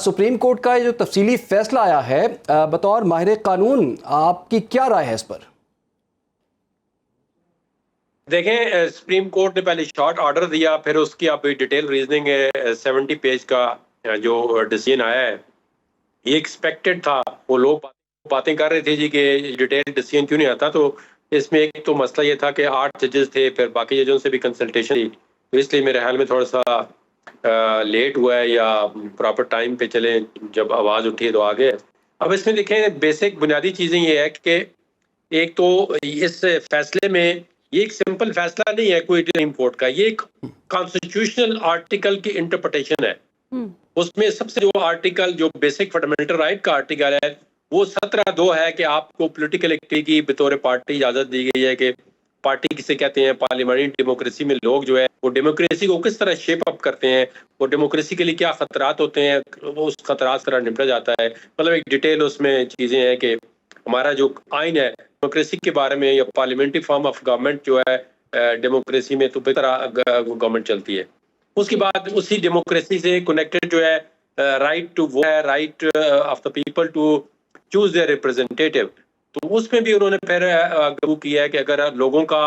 Supreme court का जो तफसीली फैसला आया है, बतौर माहिर कानून आपकी क्या राय है इस पर? देखें, सुप्रीम कोर्ट ने पहले शॉर्ट ऑर्डर दिया, फिर उसकी अब डिटेल रीजनिंग है। 70 पेज का जो डिसीजन आया है, ये एक्सपेक्टेड था। वो लोग बातें कर रहे थे जी कि डिटेल डिसीजन क्यों नहीं आता। तो इसमें एक तो मसला ये था कि 8 जजेस थे, फिर बाकी जजों से भी कंसल्टेशन थी, तो इसलिए मेरे ख्याल में थोड़ा सा लेट हुआ है, या प्रॉपर टाइम पे चले जब आवाज़ उठी तो आ गए। अब इसमें देखें, बेसिक बुनियादी चीज़ें ये है कि एक तो इस फैसले में ये एक सिंपल फैसला नहीं है कोई सुप्रीम कोर्ट का, ये एक कॉन्स्टिट्यूशनल आर्टिकल की इंटरप्रिटेशन है। उसमें सबसे जो आर्टिकल, जो बेसिक फंडामेंटल राइट का आर्टिकल है, वो 17(2) है कि आपको पॉलिटिकल एक्टिविटी की बतौर पार्टी इजाजत दी गई है। कि पार्टी किसे कहते हैं, पार्लियामेंट्री डेमोक्रेसी में लोग जो है वो डेमोक्रेसी को किस तरह शेप अप करते हैं, वो डेमोक्रेसी के लिए क्या खतरात होते हैं, वो उस खतरात से निपटा जाता है। मतलब एक डिटेल उसमें चीजें हैं कि हमारा जो आइन है डेमोक्रेसी के बारे में, या पार्लियामेंट्री फॉर्म ऑफ गवर्नमेंट जो है डेमोक्रेसी में, तो तरह गवर्नमेंट चलती है। उसके बाद उसी डेमोक्रेसी से कनेक्टेड जो है राइट टू वोट है, right of the people to choose their representative. तो उसमें भी उन्होंने फिर लागू किया है कि अगर लोगों का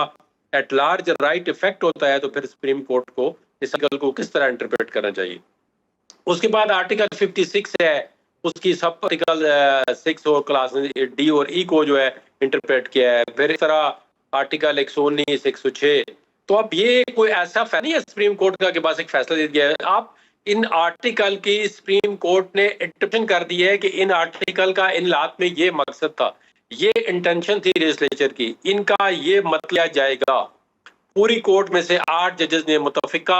एट लार्ज राइट इफेक्ट होता है तो फिर सुप्रीम कोर्ट को इस आर्टिकल को किस तरह इंटरप्रेट करना चाहिए। उसके बाद आर्टिकल 56 है, उसकी सब आर्टिकल 6 और क्लास डी और ई को जो है इंटरप्रेट किया है। फिर इस तरह आर्टिकल 119, 106। तो अब ये कोई ऐसा नहीं है सुप्रीम कोर्ट का के पास एक फैसला दे दिया है। आप इन आर्टिकल की सुप्रीम कोर्ट ने इंटरप्रेशन कर दी है कि इन आर्टिकल का इन लात में ये मकसद था, ये इंटेंशन थी लेजिस्लेचर की, इनका ये मत लिया जाएगा। पूरी कोर्ट में से 8 जजेस ने मुतफिका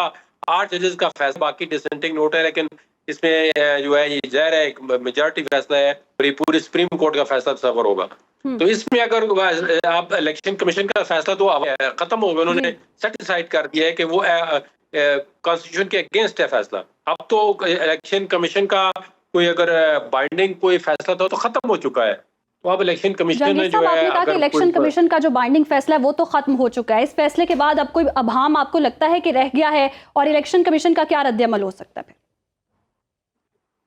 8 जजेस का फैसला, बाकी डिसेंटिंग नोट है, लेकिन इसमें जो है ये ज़ाहिर है एक मेजॉरिटी फैसला है और ये पूरी सुप्रीम कोर्ट का फैसला तस्वर होगा। तो इसमें अगर आप इलेक्शन कमीशन का फैसला तो खत्म हो गया, उन्होंने सेटिसाइड कर दिया है कि वो कॉन्स्टिट्यूशन के अगेंस्ट है फैसला। अब तो इलेक्शन कमीशन का कोई अगर बाइंडिंग कोई फैसला था तो खत्म हो चुका है। तो अब इलेक्शन कमीशन ने जो है, आपने कहा कि इलेक्शन कमीशन का जो बाइंडिंग फैसला है वो तो खत्म हो चुका है। इस फैसले के बाद अब कोई अभाम आपको लगता है कि रह गया है, और इलेक्शन कमीशन का क्या रद्द-ए-अमल हो सकता है?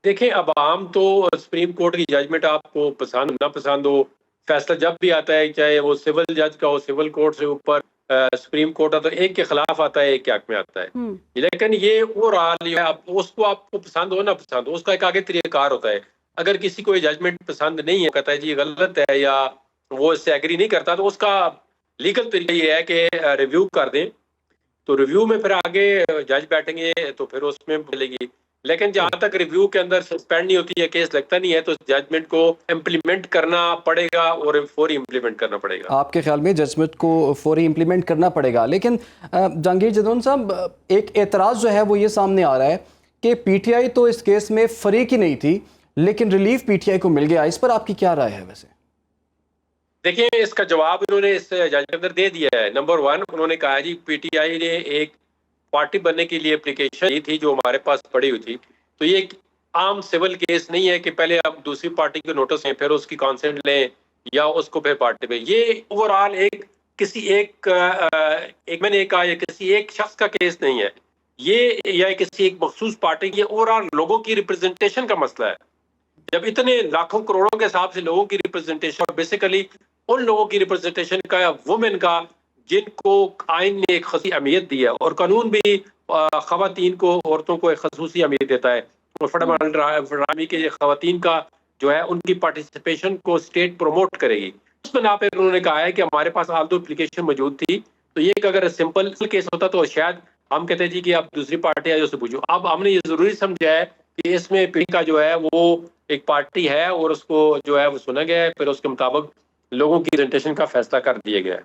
देखें, अभाम तो सुप्रीम कोर्ट की जजमेंट आपको पसंद ना पसंद हो, फैसला जब भी आता है, चाहे वो सिविल जज का हो, सिविल कोर्ट से ऊपर सुप्रीम कोर्ट तो एक के खिलाफ आता है, एक के हक में आता है। लेकिन ये ओवरऑल है, उसको आपको पसंद हो ना पसंद हो, उसका एक आगे तरीकाकार होता है। अगर किसी को ये जजमेंट पसंद नहीं है, कहता है जी गलत है, या वो इससे एग्री नहीं करता, तो उसका लीगल तरीका ये है कि रिव्यू कर दें। तो रिव्यू में फिर आगे जज बैठेंगे तो फिर उसमें मिलेगी। लेकिन जहां तक रिव्यू के अंदर सस्पेंड नहीं होती है, केस लगता नहीं है, तो जजमेंट को इम्प्लीमेंट करना पड़ेगा और फौरी इम्प्लीमेंट करना पड़ेगा। आपके ख्याल में जजमेंट को फौरी इम्प्लीमेंट करना पड़ेगा। लेकिन जहांगीर जदौन साहब, एक एतराज़ जो है वो ये सामने आ रहा है कि पीटीआई तो इस केस में फरीक ही नहीं थी, लेकिन रिलीफ पीटीआई को मिल गया। इस पर आपकी क्या राय है? वैसे देखिए, इसका जवाब इन्होंने इस जज के अंदर दे दिया है। नंबर 1, उन्होंने कहा जी पीटीआई ने एक पार्टी बनने के लिए एप्लीकेशन दी थी जो हमारे पास पड़ी हुई थी। तो ये एक आम सिविल केस नहीं है कि पहले आप दूसरी पार्टी के नोटिस लें, फिर उसकी कॉन्सेंट लें, या उसको फिर पार्टी में। ये ओवरऑल एक किसी एक मैंने एक कहा, किसी एक शख्स का केस नहीं है ये, या किसी एक मखसूस पार्टी की, ओवरऑल लोगों की रिप्रेजेंटेशन का मसला है। जब इतने लाखों करोड़ों के हिसाब से लोगों की रिप्रेजेंटेशन, बेसिकली उन लोगों की रिप्रेजेंटेशन का, या वुमेन का, जिनको आइन ने एक खासी अहमियत दी है, और कानून भी खवातीन को, औरतों को एक खसूसी अहमियत देता है। और फंडामेंटल के खवातीन का जो है उनकी पार्टिसिपेशन को स्टेट प्रमोट करेगी। उस बना पर उन्होंने कहा है कि हमारे पास आल दो एप्लीकेशन मौजूद थी, तो ये अगर सिंपल केस होता तो शायद हम कहते जी कि आप दूसरी पार्टी है उससे पूछो। अब हमने ये जरूरी समझा है कि इसमें पीढ़ी का जो है वो एक पार्टी है और उसको जो है वो सुना गया है, फिर उसके मुताबिक लोगों की प्रेजेंटेशन का फैसला कर दिया गया है।